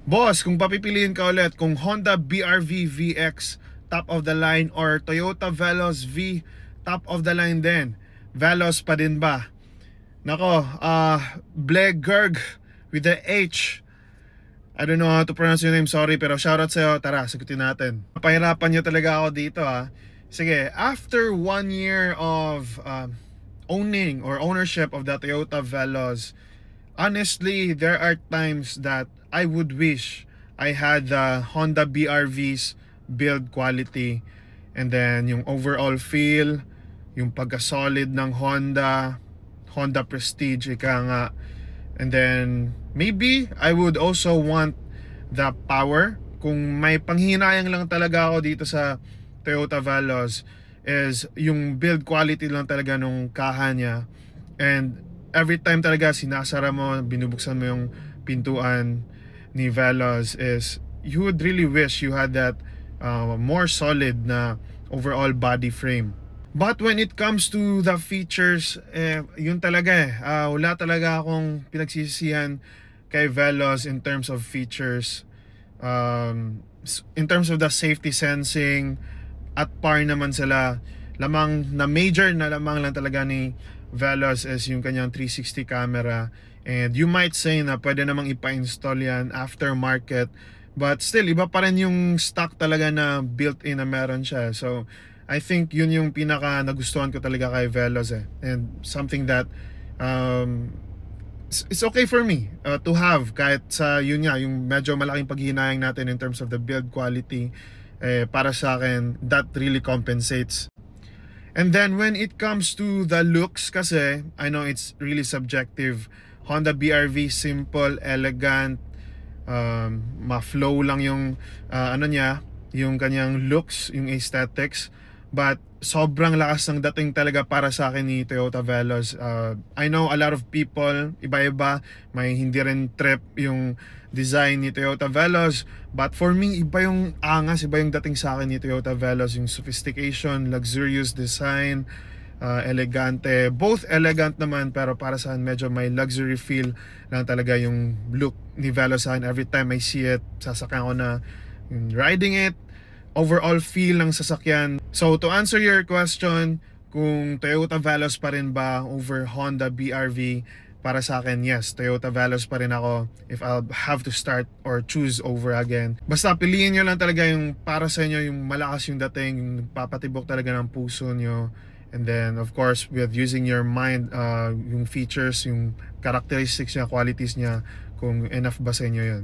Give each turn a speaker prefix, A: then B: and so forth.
A: Boss, kung papipiliin ka ulit kung Honda BRV VX top of the line or Toyota Veloz V top of the line din, Veloz pa din ba? Nako, Blake Gerg with the H. I don't know how to pronounce your name, sorry, pero shoutout sa'yo. Tara, sagutin natin. Pahirapan nyo talaga ako dito Sige, after 1 year of owning or ownership of the Toyota Veloz, honestly, there are times that I would wish I had the Honda BRV's build quality, and then yung overall feel, yung pagka-solid ng Honda Prestige, ika nga. And then maybe I would also want the power. Kung may panghinayang lang talaga ako dito sa Toyota Veloz, is yung build quality lang talaga nung kaha niya. And every time talaga sinasara mo, binubuksan mo yung pintuan ni Veloz, is you would really wish you had that more solid na overall body frame. But when it comes to the features, yun talaga wala talaga akong pinagsisisihan kay Veloz in terms of features. In terms of the safety sensing, at par naman sila. Lamang na major na lamang lang talaga ni Veloz is yung kanyang 360 camera. And you might say na pwede namang ipa-install yan aftermarket, but still iba pa rin yung stock talaga na built-in na meron siya. So I think yun yung pinaka nagustuhan ko talaga kay Veloz and something that it's okay for me to have, kahit sa yun nga yung medyo malaking paghinayang natin in terms of the build quality. Para sa akin, that really compensates. And then when it comes to the looks, kasi I know it's really subjective. Honda BRV, simple, elegant, ma-flow lang yung ano niya, yung kanyang looks, yung aesthetics. But sobrang lakas ng dating talaga para sa akin ni Toyota Veloz. I know a lot of people, iba-iba, may hindi rin trip yung design ni Toyota Veloz. But for me, iba yung angas, iba yung dating sa akin ni Toyota Veloz. Yung sophistication, luxurious design, elegante. Both elegant naman, pero para sa akin medyo may luxury feel lang talaga yung look ni Veloz sa akin. Every time I see it, sasakyan ko na riding it, overall feel ng sasakyan. So to answer your question, kung Toyota Veloz pa rin ba over Honda BRV, para sa akin, yes, Toyota Veloz pa rin ako if I'll have to start or choose over again. Basta piliin nyo lang talaga yung para sa inyo, yung malakas yung dating, yung papatibok talaga ng puso nyo. And then of course, with using your mind, yung features, yung characteristics niya, qualities niya, kung enough ba sa inyo yun.